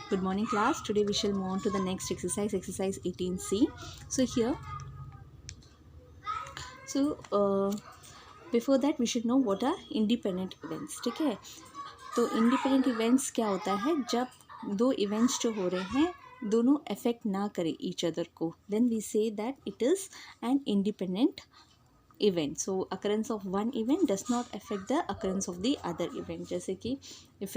Good morning class. Today we shall move on to the next exercise, exercise 18C. So here, before that we should know what are independent events. ठीक है, तो independent events क्या होता है, जब दो events जो हो रहे हैं दोनों affect ना करें each other को, then we say that it is an independent event. So occurrence of one event does not affect the occurrence of the other event. जैसे कि if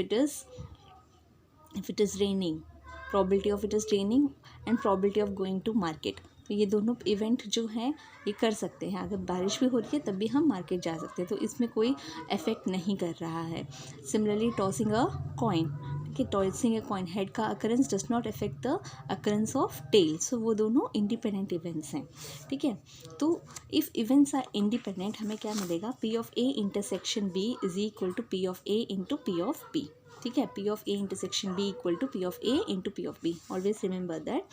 it is raining, probability of it is raining and probability of going to market, तो ये दोनों event जो हैं ये कर सकते हैं. अगर बारिश भी हो रही है तब भी हम मार्केट जा सकते हैं, तो इसमें कोई इफेक्ट नहीं कर रहा है. सिमिलरली टॉसिंग अ कॉइन, ठीक है, टॉसिंग अ कॉइन, हेड का occurrence does not affect the occurrence of tail. So वो दोनों इंडिपेंडेंट इवेंट्स हैं. ठीक है, तो इफ़ इवेंट्स आर इंडिपेंडेंट हमें क्या मिलेगा, P of A intersection B is equal to P of A into P of B. ठीक है, P of A intersection B equal to P of A into P of B. Always remember that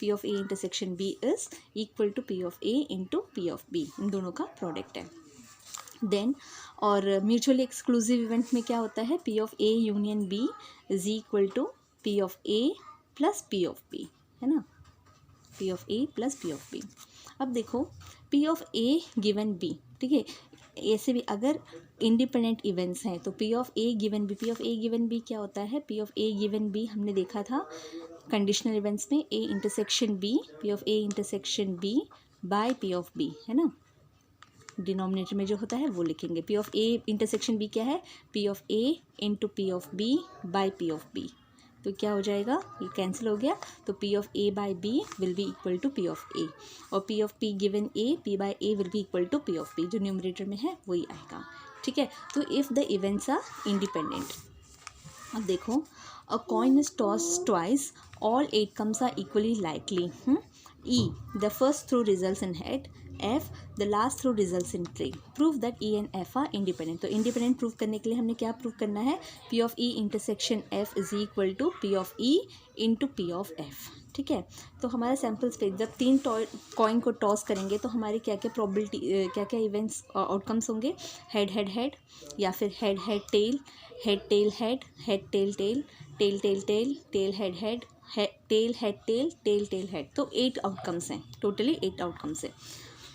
P of A intersection B is equal to P of A into P of B. इन दोनों का product है. Then और mutually exclusive event में क्या होता है, P of A union B is equal to P of A plus P of B, है ना, P of A plus P of B. अब देखो P of A given B, ठीक है, ऐसे भी अगर इंडिपेंडेंट इवेंट्स हैं तो P of A given B, P of A given B क्या होता है, P of A given B हमने देखा था कंडीशनल इवेंट्स में, A intersection B, P of A intersection B by P of B, है ना, डिनोमिनेटर में जो होता है वो लिखेंगे. P of A intersection B क्या है, P of A into P of B by P of B. तो क्या हो जाएगा, ये कैंसिल हो गया, तो P of A by B will be equal to P of A, और P of P given A, P by A will be equal to P of P. जो न्यूमरेटर में है वही आएगा. ठीक है, तो if the events are independent. अब देखो, a coin is toss twice, all outcomes are equally likely. E the first throw results in head, F the last throw results in tail. Prove that E and F are independent. तो independent prove करने के लिए हमने क्या prove करना है, P of E intersection F is equal to P of E into P of F. ठीक है, तो हमारा सैम्पल्स पे जब तीन कॉइन को टॉस करेंगे तो हमारे क्या क्या प्रोबेबिलिटी, क्या क्या इवेंट्स आउटकम्स होंगे, हेड हेड हेड, या फिर head head tail, head tail head, head tail tail, tail tail tail, tail head head, tail head tail, tail tail head. तो 8 आउटकम्स हैं, टोटली 8 आउटकम्स है.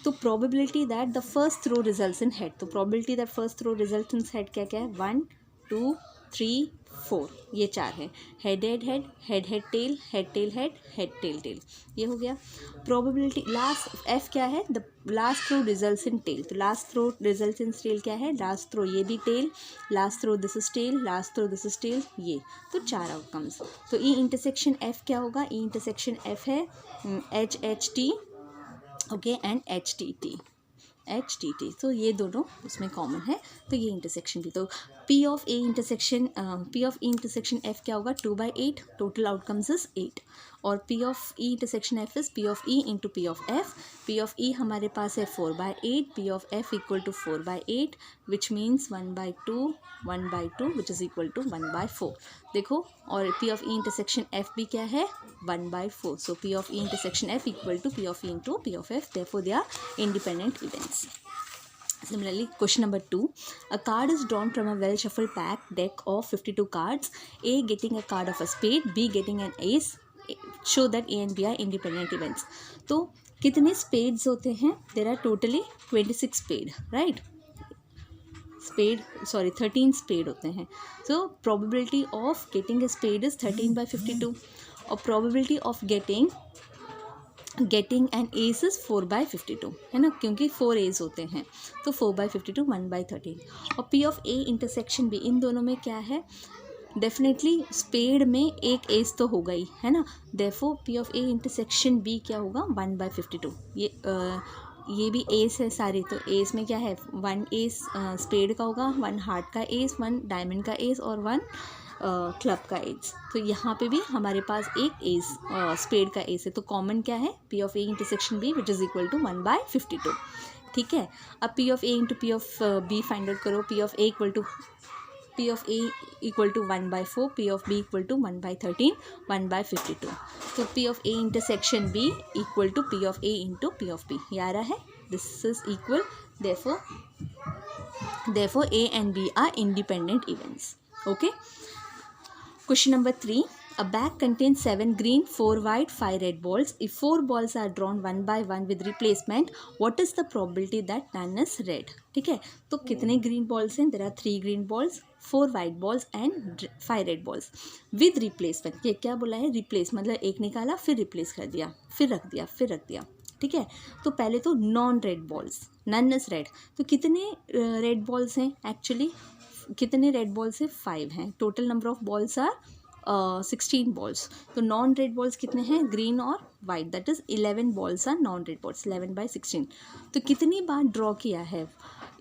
तो probability that the first throw results in head, तो probability that first throw result in head क्या क्या है, 1 2 3 4, ये 4 है. Head head head, head head tail, head tail head, head tail tail, ये हो गया. प्रोबेबिलिटी लास्ट एफ क्या है, the last throw results in tail. तो last throw results in tail क्या है, लास्ट थ्रो ये भी tail, last throw this is tail, last throw this is tail, ये. तो 4 आउटकम्स. तो ई इंटरसेक्शन एफ क्या होगा, ई इंटरसेक्शन एफ है H H T, okay, and H T T. तो ये दोनों उसमें कॉमन है, तो ये इंटरसेक्शन भी. तो P of A intersection, P of E intersection F क्या होगा, 2/8, टोटल आउटकम्स इज 8. और P of E intersection F is P of E into P of F. P of E हमारे पास है 4/8, P of F equal to 4/8, which means 1/2 which is equal to 1/4. देखो, और P of E intersection F भी क्या है, 1/4. So P of E intersection F equal to P of E into P of F, therefore they are independent events. Similarly, question number 2. A card is drawn from a well-shuffled pack deck of 52 cards. A getting a card of a spade, B getting an ace. Show that A and B are independent events. तो कितने spades होते हैं? There are totally 26 spade, right? 13 spade होते हैं. So probability of getting a spade is 13/52, और probability of getting an ace is 4/52, है ना, क्योंकि 4 एज होते हैं. तो 4/52 1/13. और P of A intersection B, इन दोनों में क्या है, डेफिनेटली स्पेड में एक एज तो होगा ही, है ना, therefore P of A intersection B क्या होगा, 1/52. ये भी एस है सारे, तो एस में क्या है, 1 एस स्पेड का होगा, 1 हार्ट का एस, 1 डायमंड का एस, और 1 क्लब का एज. तो यहाँ पे भी हमारे पास एक एज स्पेड का एज है. तो कॉमन क्या है, P of A intersection B which is equal to 1/52. ठीक है, अब P of A into P of B find out करो. P of A equal to 1/4, P of B equal to 1/13, 1/52. तो P of A intersection B equal to P of A into P of B, ये आ रहा है. This is equal, therefore A and B are independent events. Okay. Question number 3. A bag contains 7 green, 4 white, 5 red balls. If 4 balls are drawn one by one with replacement, what is the probability that none is red? ठीक है, तो कितने green balls हैं? There are 3 green balls, 4 white balls and 5 red balls. With replacement, ये क्या बोला है? Replace मतलब एक निकाला फिर replace कर दिया, फिर रख दिया, फिर रख दिया. ठीक है, तो पहले तो non red balls, none is red. तो कितने रेड बॉल्स हैं एक्चुअली? कितने रेड बॉल्स हैं? 5 हैं. Total number of balls are 16 balls. तो नॉन रेड बॉल्स कितने हैं? ग्रीन और white, that is 11 balls are non red balls. 11/16. तो कितनी बार ड्रॉ किया है?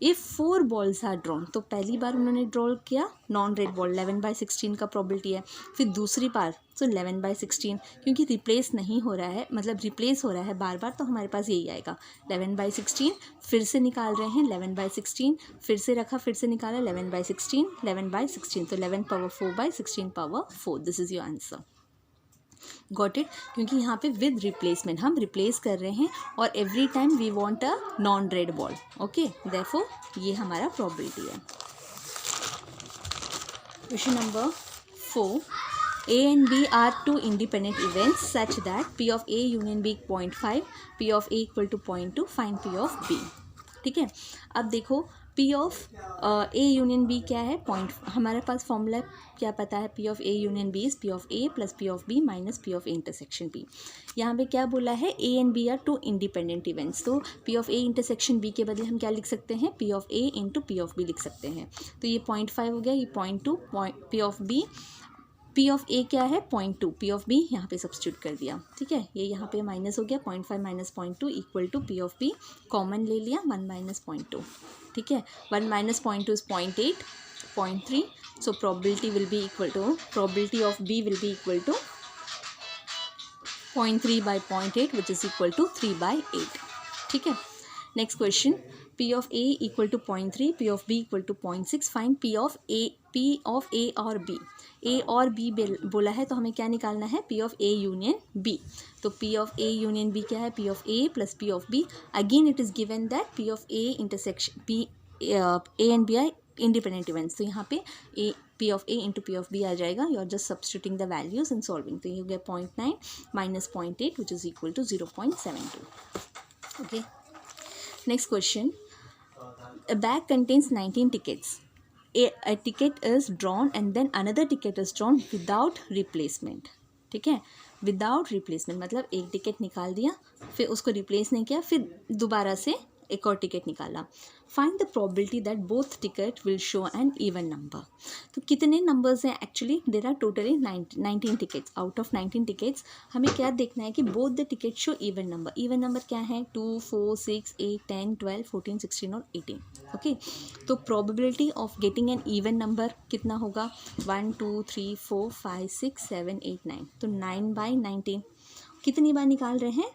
इफ़ 4 बॉल्स आर ड्रॉन, तो पहली बार उन्होंने ड्रॉ किया नॉन रेड बॉल, 11/16 का प्रॉबिलिटी है. फिर दूसरी बार तो 11/16, क्योंकि रिप्लेस नहीं हो रहा है, मतलब रिप्लेस हो रहा है बार बार, तो हमारे पास यही आएगा 11/16. फिर से निकाल रहे हैं 11/16, फिर से रखा, फिर से निकाला 11/16, 11/16, तो 11 power 4/16 power 4. This is your answer. Got it? क्योंकि यहाँ पे विद रिप्लेसमेंट हम रिप्लेस कर रहे हैं और every time we want a non red ball. Okay, therefore ये हमारा प्रॉबिलिटी है. Question number 4. A and B are two independent events such that P of A union B 0.5, P of A equal to 0.2, find P of B. ठीक है, अब देखो P of A union B क्या है? हमारे पास formula क्या पता है? P of A union B is P of A plus P of B minus P of A intersection B. यहाँ पे क्या बोला है? A and B are two independent events. तो P of A intersection B के बदले हम क्या लिख सकते हैं? P of A into P of B लिख सकते हैं. तो ये 0.5 हो गया, ये 0.2, P of B. P of A क्या है? 0.2. P of B यहाँ पे सब्स्टिट्यूट कर दिया. ठीक है, ये यहाँ पे माइनस हो गया. 0.5 minus 0.2 equal to P of B common ले लिया, 1 माइनस 0.2. ठीक है, 1 minus 0.2 is 0.8, 0.3. So probability will be equal to, probability of B will be equal to 0.3/0.8 which is equal to 3/8. ठीक है, next question. P of A equal to 0.3, P of B equal to 0.6. Find P of A और B. A और B बोला है, तो हमें क्या निकालना है? P of A union B. तो P of A union B क्या है? P of A plus P of B. Again it is given that P of A intersection A and B are independent events. तो यहाँ पे P of A into P of B आ जाएगा. You are just substituting the values and solving. तो ये हो गया 0.9 minus 0.8 which is equal to 0.72. Okay. Next question. A bag contains 19 tickets. A ticket is drawn and then another ticket is drawn without replacement. ठीक है, without replacement मतलब एक ticket निकाल दिया, फिर उसको रिप्लेस नहीं किया, फिर दोबारा से एक और टिकट निकाला. Find the probability that both ticket will show an even number. तो कितने नंबर्स हैं actually? There are totally 19 tickets. Out of 19 tickets हमें क्या देखना है कि both the ticket show even number. Even number क्या है? 2, 4, 6, 8, 10, 12, 14, 16 और 18. ओके, तो probability of getting an even number कितना होगा? 1, 2, 3, 4, 5, 6, 7, 8, 9. तो 9/19. कितनी बार निकाल रहे हैं?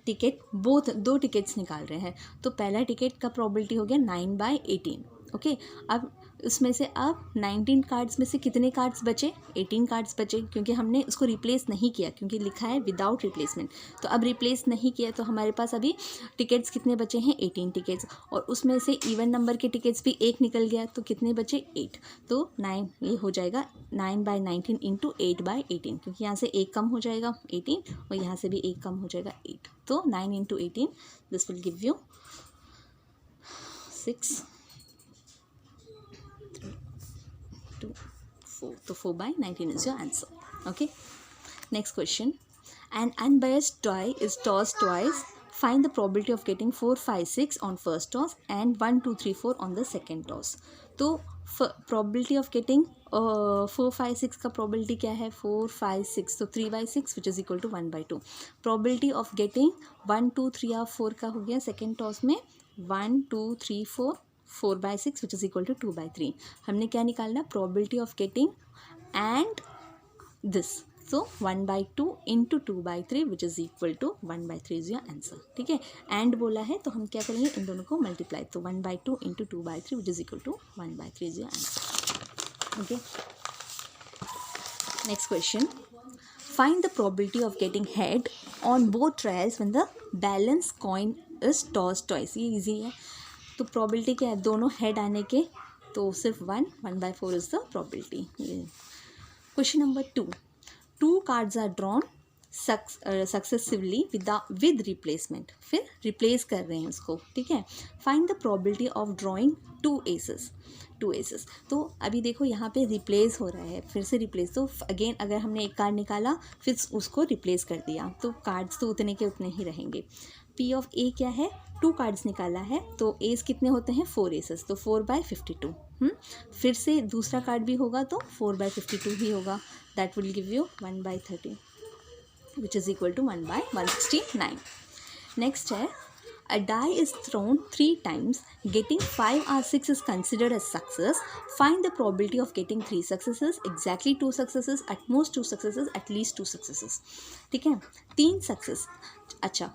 टिकट बोथ, 2 टिकट्स निकाल रहे हैं. तो पहला टिकट का प्रोबेबिलिटी हो गया 9/18. ओके, अब उसमें से अब 19 कार्ड्स में से कितने कार्ड्स बचे? 18 कार्ड्स बचे, क्योंकि हमने उसको रिप्लेस नहीं किया, क्योंकि लिखा है विदाउट रिप्लेसमेंट. तो अब रिप्लेस नहीं किया, तो हमारे पास अभी टिकट्स कितने बचे हैं? 18 टिकट्स. और उसमें से इवन नंबर के टिकट्स भी एक निकल गया, तो कितने बचे? 8. तो 9, ये हो जाएगा 9/19 इंटू 8/18, क्योंकि यहाँ से एक कम हो जाएगा 18 और यहाँ से भी एक कम हो जाएगा 8. तो 9 into 18 this will give you 6, 2, 4. तो 4/19 is your answer. Okay. Next question. An unbiased toy is tossed twice. Find the probability of getting 4, 5, 6 on first toss and 1, 2, 3, 4 on the second toss. तो probability of getting 4, 5, 6 का probability क्या है? 4, 5, 6. तो 3/6 which is equal to 1/2. Probability of getting 1, 2, 3 या 4 का हो गया second toss में 1, 2, 3, 4. 4/6 which is equal to 2/3. हमने क्या निकालना? Probability of getting and this. So 1/2 into 2/3 which is equal to 1/3 is your answer. ठीक है, and बोला है तो हम क्या करेंगे? इन दोनों को मल्टीप्लाई. तो 1/2 into 2/3 which is equal to 1/3 is your answer. Okay. Next question. Find the probability of getting head on both trials when the balance coin is tossed twice. ये easy है. तो प्रोबेबिलिटी क्या है? दोनों हेड आने के, तो सिर्फ 1/4 is the probability. Question number 2, 2 cards are drawn successively with replacement, फिर रिप्लेस कर रहे हैं उसको, ठीक है. Find the probability of drawing 2 aces. तो अभी देखो यहाँ पे रिप्लेस हो रहा है, फिर से रिप्लेस, तो अगेन अगर हमने एक कार्ड निकाला फिर उसको रिप्लेस कर दिया तो कार्ड्स तो उतने के उतने ही रहेंगे. पी ऑफ ए क्या है, 2 कार्ड्स निकाला है तो एस कितने होते हैं 4 एसेस, तो 4/52. फिर से दूसरा कार्ड भी होगा तो 4/52 ही होगा. That will give you 1/30 which is equal to 1/169. Next है, a die is thrown 3 times, getting 5 or 6 is considered as success. Find the probability of getting 3 successes, exactly 2 successes, at most 2 successes, at least 2 successes. ठीक है, 3 success, अच्छा,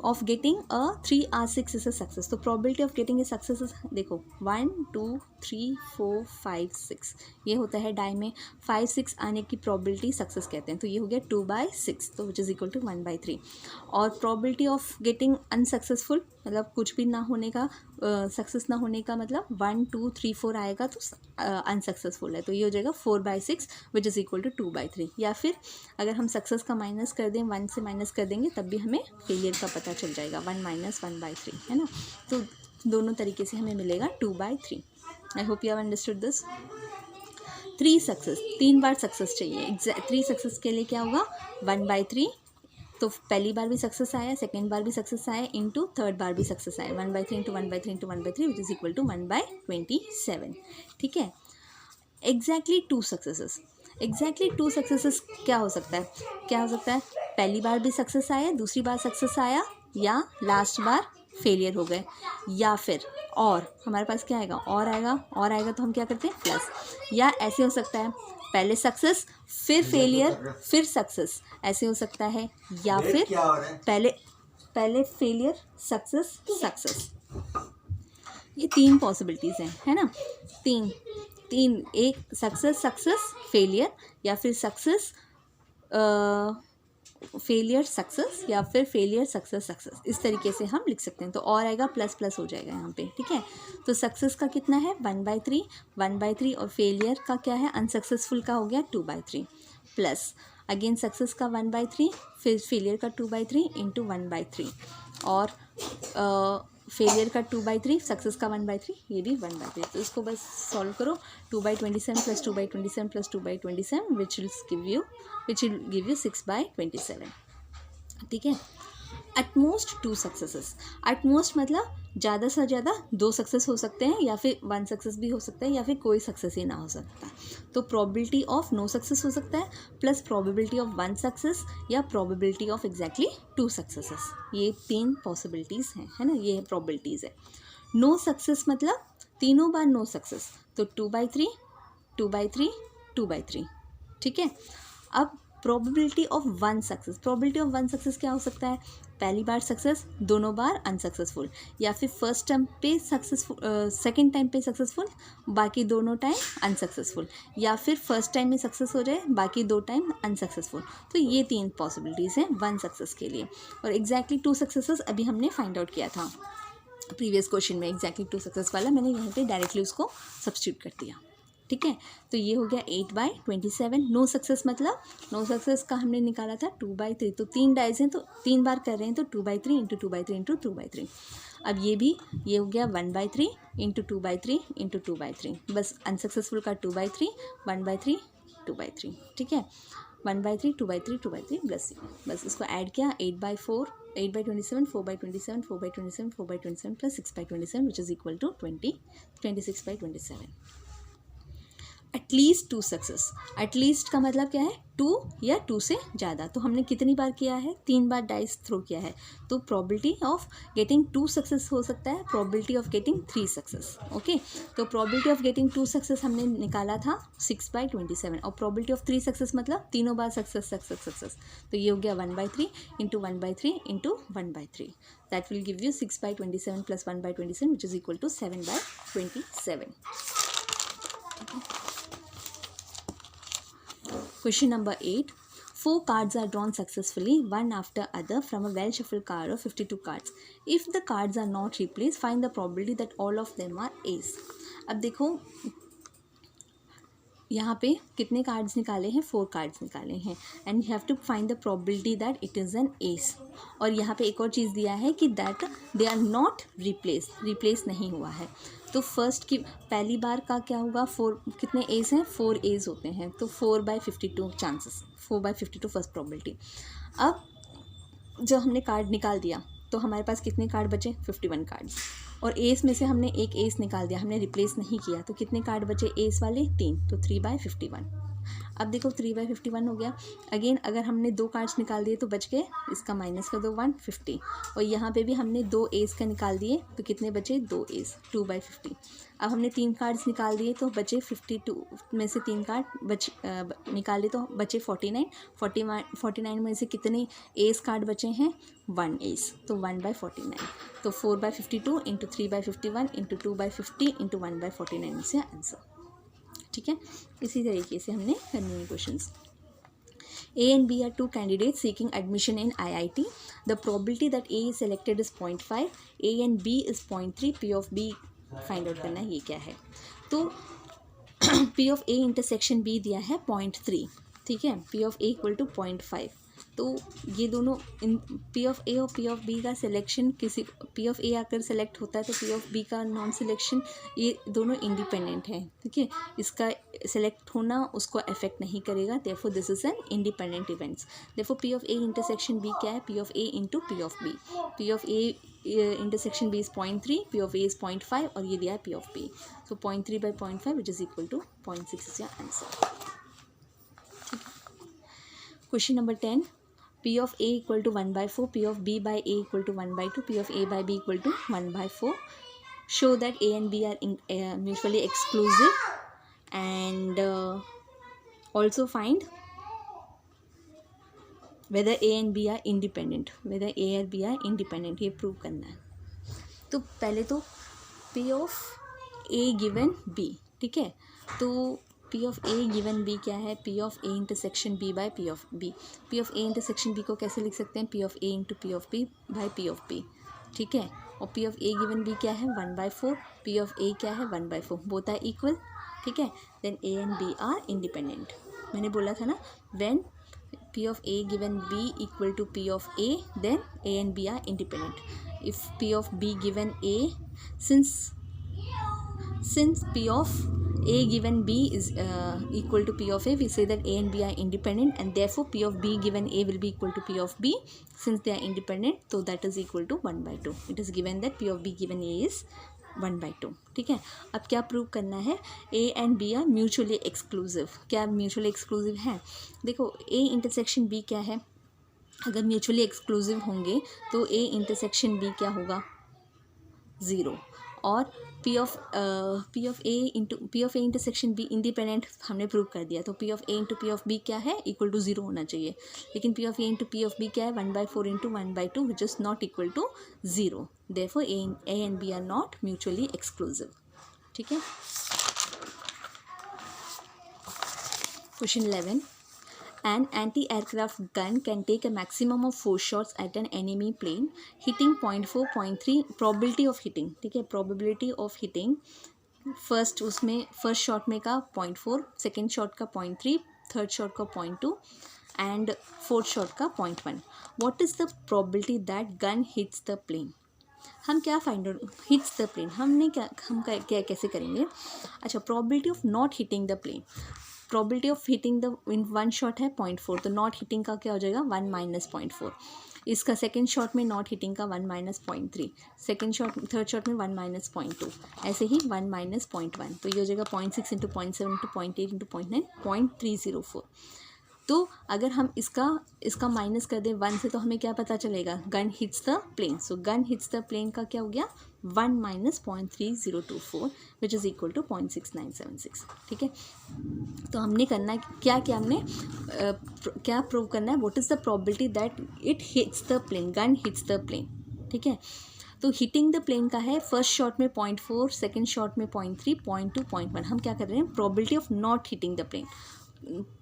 of getting a 3 or 6 is a success. तो probability of getting a success देखो 1 2 3 4 5 6 ये होता है die में. 5 6 आने की प्रोबेबिलिटी सक्सेस कहते हैं, तो ये हो गया 2/6, तो विच इज़ इक्वल टू 1/3. और प्रोबेबिलिटी ऑफ गेटिंग अनसक्सेसफुल मतलब कुछ भी ना होने का, सक्सेस ना होने का मतलब 1 2 3 4 आएगा तो अनसक्सेसफुल है, तो ये हो जाएगा 4/6 विच इज़ इक्वल टू 2/3. या फिर अगर हम सक्सेस का माइनस कर दें, 1 से माइनस कर देंगे तब भी हमें फेलियर का पता चल जाएगा, 1 - 1/3 है ना. तो दोनों तरीके से हमें मिलेगा 2/3. I hope you have understood this. 3 success, 3 bar success चाहिए. 3 सक्सेस के लिए क्या होगा 1/3, तो पहली बार भी सक्सेस आया, सेकेंड बार भी सक्सेस आया, इंटू थर्ड बार भी सक्सेस आया, 1/3 into 1/3 into 1/3 which is equal to 1/27. ठीक है. एग्जैक्टली 2 सक्सेसेस, एग्जैक्टली 2 सक्सेसेस क्या हो सकता है, पहली बार भी सक्सेस आया, दूसरी बार सक्सेस आया, या लास्ट बार फेलियर हो गए, या फिर और हमारे पास क्या आएगा, और आएगा तो हम क्या करते हैं प्लस. या ऐसे हो सकता है पहले सक्सेस फिर फेलियर फिर सक्सेस, ऐसे हो सकता है. या फिर पहले फेलियर सक्सेस. ये 3 पॉसिबिलिटीज़ हैं, है ना. तीन, एक सक्सेस फेलियर, या फिर सक्सेस फेलियर सक्सेस, या फिर फेलियर सक्सेस. इस तरीके से हम लिख सकते हैं. तो और आएगा प्लस प्लस हो जाएगा यहाँ पे, ठीक है. तो सक्सेस का कितना है 1/3, और फेलियर का क्या है अनसक्सेसफुल का हो गया 2/3, प्लस अगेन सक्सेस का 1/3, फिर फेलियर का 2/3 इंटू 1/3, और फेलियर का 2/3, सक्सेस का 1/3, ये भी 1/3. तो इसको बस सॉल्व करो. 2/27 plus 2/27 plus 2/27 which will give you 6/27. ठीक है. एटमोस्ट 2 सक्सेसेस, एटमोस्ट मतलब ज़्यादा से ज़्यादा 2 सक्सेस हो सकते हैं, या फिर 1 सक्सेस भी हो सकता है, या फिर कोई सक्सेस ही ना हो सकता. तो प्रोबेबिलिटी ऑफ नो सक्सेस हो सकता है, प्लस प्रोबेबिलिटी ऑफ 1 सक्सेस, या प्रोबेबिलिटी ऑफ एग्जैक्टली 2 सक्सेसेस. ये 3 पॉसिबिलिटीज़ हैं, है ना, ये प्रोबेबिलिटीज़ है. नो सक्सेस मतलब तीनों बार नो सक्सेस, तो 2/3 2/3 2/3. ठीक है. अब probability of 1 success, probability of 1 success क्या हो सकता है, पहली बार सक्सेस, दोनों बार अनसक्सेसफुल, या फिर फर्स्ट टाइम पे सक्सेसफुल, सेकेंड टाइम पे सक्सेसफुल, बाकी दोनों टाइम अनसक्सेसफुल, या फिर फर्स्ट टाइम में सक्सेस हो जाए, बाकी 2 टाइम अनसक्सेसफुल. तो ये 3 पॉसिबिलिटीज़ हैं 1 सक्सेस के लिए. और एग्जैक्टली 2 सक्सेसेस अभी हमने फाइंड आउट किया था प्रीवियस क्वेश्चन में. एग्जैक्टली 2 सक्सेस वाला मैंने यहाँ पे डायरेक्टली उसको सब्स्टिट्यूट कर दिया. ठीक है. तो ये हो गया 8/27. नो सक्सेस मतलब नो सक्सेस का हमने निकाला था 2/3, तो 3 डाइज हैं तो 3 बार कर रहे हैं, तो 2/3 इंटू 2/3 इंटू 2/3. अब ये हो गया 1/3 इंटू 2/3 इंटू 2/3, बस अनसक्सेसफुल का 2/3 1/3 2/3. ठीक है. 1/3 2/3 2/3 बस इसको ऐड किया 8/4 8/27 4/27 4/27 4/27 plus 6/27 which is equal to 26/27. At least 2 success, at least का मतलब क्या है 2 या 2 से ज़्यादा. तो हमने कितनी बार किया है 3 बार डाइस थ्रो किया है, तो प्रोबेबिलिटी ऑफ गेटिंग 2 सक्सेस हो सकता है, probability of getting 3 success. Okay. तो प्रोबेबिलिटी ऑफ गेटिंग 2 सक्सेस हमने निकाला था 6/27, और प्रोबेबिलिटी ऑफ 3 सक्सेस मतलब तीनों बार सक्सेस. तो ये हो गया 1/3 into 1/3 into 1/3. That will give you 6/27 plus 1/27 which is equal to 7/27. Question number 8. 4 cards are drawn successfully, one after other, from a well-shuffled card of 52 cards. If the cards are not replaced, find the probability that all of them are ace. अब देखो यहाँ पे कितने cards निकाले हैं, 4 cards निकाले हैं and you have to find the probability that it is an ace. और यहाँ पे एक और चीज़ दिया है कि that they are not replace नहीं हुआ है। तो फर्स्ट की पहली बार का क्या होगा, 4 कितने एस हैं, 4 एस होते हैं, तो 4/52 चांसेस, 4/52 फर्स्ट प्रोबेबिलिटी। अब जब हमने कार्ड निकाल दिया तो हमारे पास कितने कार्ड बचे, 51 कार्ड्स, और एस में से हमने एक एस निकाल दिया, हमने रिप्लेस नहीं किया, तो कितने कार्ड बचे एस वाले, 3, तो 3/51। अब देखो 3/51 हो गया। अगेन अगर हमने 2 कार्ड्स निकाल दिए तो बच गए, इसका माइनस कर दो 150, और यहाँ पे भी हमने 2 एस का निकाल दिए तो कितने बचे, 2 एस, 2/50। अब हमने 3 कार्ड्स निकाल दिए तो बचे 52 में से 3 कार्ड निकाले तो बचे 49 में से कितने एस कार्ड बचे हैं, 1 एस, तो 1/49, तो 4/52 इंटू 3/51 इंटू 2/50 इंटू 1/49 से आंसर। ठीक है, इसी तरीके से हमने करने हैं questions. A and B are 2 candidates seeking admission in IIT. The probability that A is selected is 0.5, A and B is 0.3, P of B find out करना है, ये क्या है। तो P of A intersection B दिया है 0.3, ठीक है, P of A equal to 0.5, तो ये दोनों P of A और P of B का सिलेक्शन किसी P of A आकर सेलेक्ट होता है तो P of B का नॉन सिलेक्शन, ये दोनों इंडिपेंडेंट हैं, ठीक है, इसका सेलेक्ट होना उसको अफेक्ट नहीं करेगा, therefore this is an independent events. Therefore P of A intersection B क्या है, P of A into P of B, P of A intersection B is 0.3, P of A is 0.5 और ये दिया है P of B, so 0.3/0.5 which is equal to 0.6 is your answer. Question number 10, P of A equal to 1/4, P of B by A equal to 1/2, P of A by B equal to 1/4. Show that A and B are mutually exclusive and also find whether A and B are independent. Whether A और B are independent, ये prove करना है। तो पहले तो P of A given B, ठीक है, तो P of A given B क्या है, P of A intersection B by P of B। P of A intersection B को कैसे लिख सकते हैं, P of A into P of B by P of B, ठीक है, और P of A given B क्या है, 1/4, P of A क्या है, 1/4, बोथ आर इक्वल, ठीक है, then A and B are independent। मैंने बोला था ना, when P of A given B equal to P of A, then A and B are independent. If P of B given A, since P of A given B is equal to P of A, we say that A and B are independent and therefore P of B given A will be equal to P of B. Since they are independent, so that is equal to 1/2. It is given that P of B given A is 1/2, ठीक है। अब क्या prove करना है, A and B are mutually exclusive। क्या mutually exclusive है, देखो A intersection B क्या है, अगर mutually exclusive होंगे तो A इंटरसेक्शन B क्या होगा, 0, और P of A into P of A intersection B independent हमने प्रूव कर दिया, तो P of A into P of B क्या है, इक्वल टू 0 होना चाहिए, लेकिन P of A into P of B क्या है, 1/4 into 1/2 which is not equal to 0, therefore A and B are not mutually exclusive, ठीक है। Question 11, an anti-aircraft gun can take a maximum of 4 shots at an enemy plane hitting 0.4, 0.3 probability of hitting, ठीक है, probability of hitting first shot में का 0.4, second shot का 0.3, third shot का 0.2 and fourth shot का 0.1। What is the probability that gun hits the plane. हम क्या find out, hits the plane हम कैसे करेंगे, अच्छा, probability of not hitting the plane, probability of hitting the in one shot है 0.4, तो नॉट हिटिंग का क्या हो जाएगा, 1 - 0.4, इसका सेकंड शॉट में नॉट हिटिंग का 1 - 0.3, सेकंड शॉट थर्ड शॉट में 1 - 0.2, ऐसे ही 1 - 0.1, तो ये हो जाएगा 0.6 इंटू 0.7 इंटू 0.8 इंटू 0.9, 0.304। तो अगर हम इसका माइनस कर दें 1 से तो हमें क्या पता चलेगा, gun hits the plane, so gun hits the plane का क्या हो गया, 1 - 0.3024 विच इज़ इक्वल टू 0.6976, ठीक है। तो हमने करना क्या हमने क्या प्रूव करना है, what is the probability that it hits the plane, gun hits the plane, ठीक है। तो हिटिंग द प्लेन का है, फर्स्ट शॉट में 0.4, सेकेंड शॉट में 0.3, 0.2, 0.1। हम क्या कर रहे हैं, probability of not hitting the plane,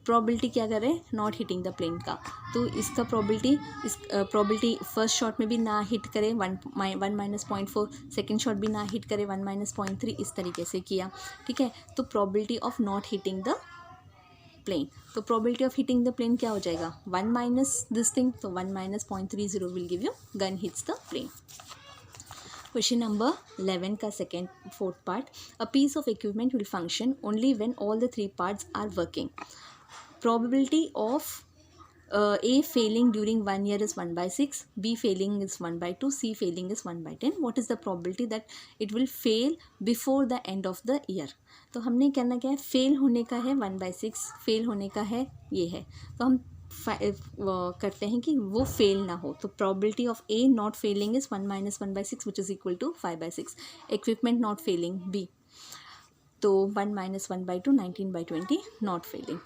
probability क्या कर रहे हैं, नॉट हिटिंग द प्लेन का, तो इसका प्रोबेबिलिटी फर्स्ट शॉट में भी ना हिट करे 1 - 0.4, सेकेंड शॉट भी ना हिट करे 1 - 0.3, इस तरीके से किया, ठीक है। तो probability of not hitting the plane, तो probability of hitting the plane क्या हो जाएगा 1 माइनस दिस थिंग, तो 1 minus 0.30 will give you gun hits the plane. Question number 11 का fourth part. A piece of equipment will function only when all the three parts are working. Probability of A failing during 1 year is 1/6, B failing is 1/2, C failing is 1/10. What is the probability that it will fail before the end of the year? तो हमने कहना क्या है, fail होने का है 1/6, fail होने का है ये है, तो हम करते हैं कि वो फेल ना हो. तो probability of A not failing is 1 minus 1/6 which is equal to 5/6. Equipment not failing B, तो 1 माइनस 1/2 19/20 नॉट फेलिंग.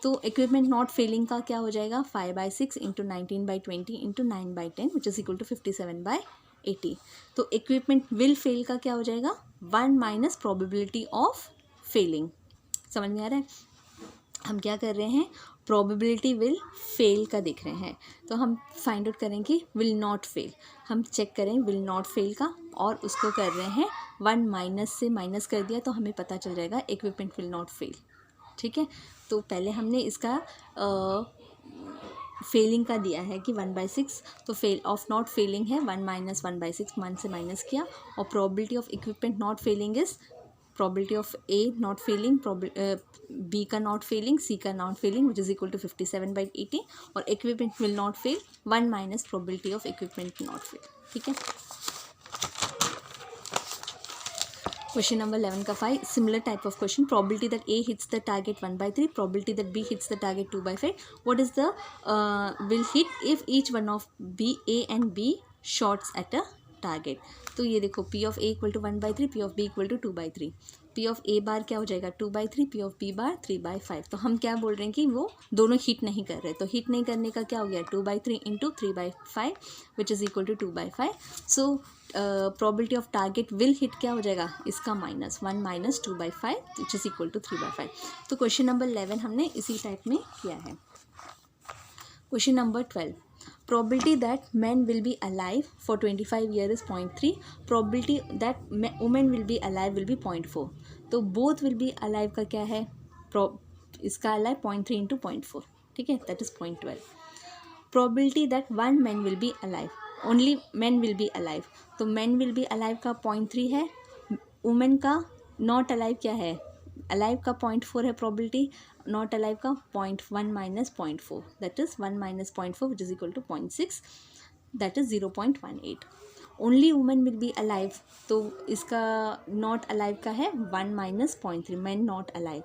तो इक्विपमेंट नॉट फेलिंग का क्या हो जाएगा 5/6 into 19/20 into 9/10 which is equal to 57/80. तो इक्विपमेंट विल फेल का क्या हो जाएगा 1 माइनस प्रोबेबिलिटी ऑफ फेलिंग. समझ में आ रहा है. हम क्या कर रहे हैं, प्रोबेबिलिटी विल फेल का देख रहे हैं, तो हम फाइंड आउट करें कि विल नॉट फेल. हम चेक करें विल नॉट फेल का और उसको कर रहे हैं 1 माइनस से माइनस कर दिया, तो हमें पता चल जाएगा इक्विपमेंट विल नॉट फेल. ठीक है, तो पहले हमने इसका फेलिंग का दिया है कि 1/6, तो फेल ऑफ नॉट फेलिंग है 1 माइनस 1/6, 1 से माइनस किया, और probability of equipment not failing is probability of A not failing, B का नॉट फेलिंग, सी का not failing which is equal to 57/80, और equipment will not fail 1 minus probability of equipment not fail. ठीक है. Question number 11 का 5. Similar type of question. Probability that A hits the target 1/3, probability that B hits the target 2/5. What is the will hit if each one of B A and B shots at a target. तो ये देखो P of A equal to 1/3, P of B equal to 2/3. P of A bar क्या हो जाएगा 2/3, P of B बार 3/5. तो हम क्या बोल रहे हैं कि वो दोनों हिट नहीं कर रहे, तो हिट नहीं करने का क्या हो गया 2/3 into 3/5 which is equal to 2/5. So probability of target will hit क्या हो जाएगा इसका minus 1 minus 2/5 which is equal to 3/5. तो क्वेश्चन नंबर 11 हमने इसी टाइप में किया है. Question number 12. Probability that men will be alive for 25 years is 0.3. Probability that women will be alive will be 0.4. तो both will be alive का क्या है, इसका alive 0.3 into 0.4. ठीक है, that is 0.12. Probability that one man will be alive, only men will be alive. तो men will be alive का 0.3 है, women का not alive क्या है, अलाइव का 0.4 है प्रोबेबिलिटी, नॉट अलाइव का 0.1 minus 0.4, that is 1 minus 0.4 which is equal to 0.6, that is 0.18. Only women will be alive, तो इसका नॉट अलाइव का है 1 माइनस 0.3, मैन नॉट अलाइव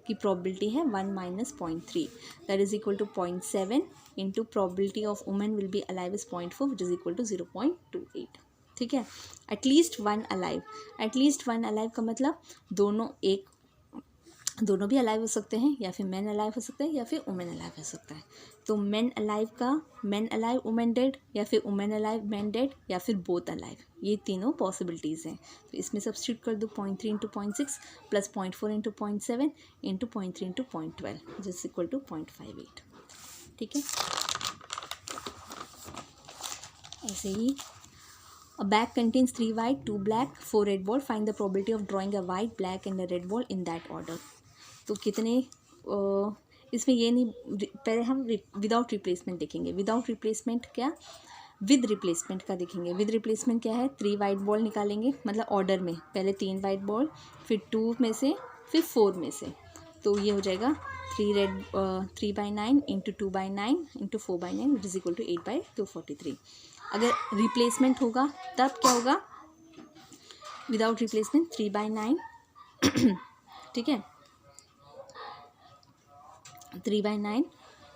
की प्रोबेबिलिटी है 1 minus 0.3, that is equal to 0.7 into probability of women will be alive is 0.4 which is equal to 0.28. ठीक है. At least one alive, at least one alive का मतलब दोनों भी अलाइव हो सकते हैं, या फिर मैन अलाइव हो सकते हैं, या फिर वुमेन अलाइव हो सकता है. तो मैन अलाइव का मैन अलाइव वुमेन डेड, या फिर वुमेन अलाइव मैन डेड, या फिर बोथ अलाइव, ये तीनों पॉसिबिलिटीज़ हैं. तो इसमें सब्स्टिट्यूट कर दो 0.3 into 0.6 plus 0.4 into 0.7 into 0.3 into 0.12 जिस इक्वल टू 0.58. ठीक है. ऐसे ही a bag contains 3 white, 2 black, 4 red ball. Find the probability of drawing a white, black and a red ball in that order. तो कितने इसमें ये नहीं, पहले हम विदाउट रिप्लेसमेंट देखेंगे. विदाउट रिप्लेसमेंट क्या, विद रिप्लेसमेंट का देखेंगे. विद रिप्लेसमेंट क्या है, 3 वाइट बॉल निकालेंगे, मतलब ऑर्डर में पहले 3 वाइट बॉल, फिर 2 में से, फिर 4 में से. तो ये हो जाएगा 3/9 into 2/9 into 4/9 which is equal to 8/243. अगर रिप्लेसमेंट होगा तब क्या होगा, विदाउट रिप्लेसमेंट 3/9 ठीक है, 3/9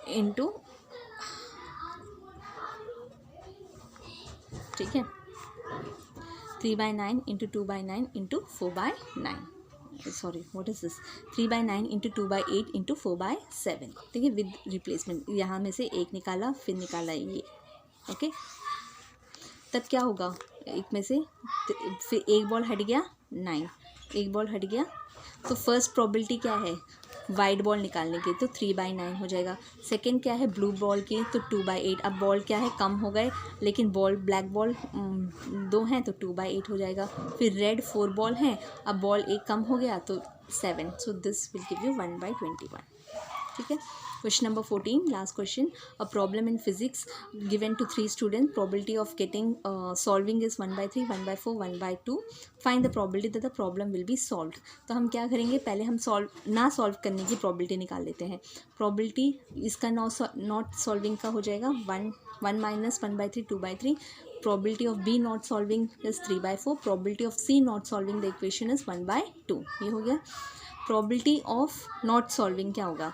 इंटू, ठीक है, 3/9 into 2/9 into 4/9, sorry what is this, 3/9 into 2/8 into 4/7. ठीक है, विद रिप्लेसमेंट यहाँ में से एक निकाला, फिर निकाला ये. ओके, तब क्या होगा, एक में से फिर एक बॉल हट गया 9, एक बॉल हट गया, तो फर्स्ट प्रोबेबिलिटी क्या है वाइट बॉल निकालने की, तो 3/9 हो जाएगा. सेकंड क्या है ब्लू बॉल की, तो 2/8. अब बॉल क्या है कम हो गए, लेकिन बॉल ब्लैक बॉल 2 हैं तो 2/8 हो जाएगा. फिर रेड 4 बॉल हैं, अब बॉल एक कम हो गया तो 7. So this will give you 1/21. ठीक है। Question number 14 last question, a problem in physics given to 3 student, probability of getting solving is 1/3, 1/4, 1/2, find the probability that the problem will be solved. तो हम क्या करेंगे, पहले हम सॉल्व करने की प्रोबेबिलिटी निकाल लेते हैं। प्रोबेबिलिटी इसका नॉट सॉल्विंग का हो जाएगा 1 minus 1/3, 2/3। probability of B not solving is 3/4, probability of C not solving the equation is 1/2। ये हो गया। probability of not solving क्या होगा,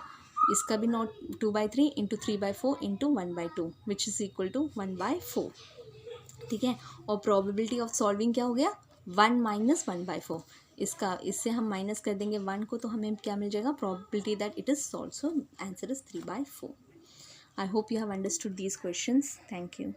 इसका भी not 2/3 into 3/4 into 1/2 which is equal to 1/4, ठीक है। और probability of solving क्या हो गया, 1 माइनस 1/4। इससे हम माइनस कर देंगे 1 को, तो हमें क्या मिल जाएगा, probability that it is solved। So answer is 3/4। I hope you have understood these questions. Thank you.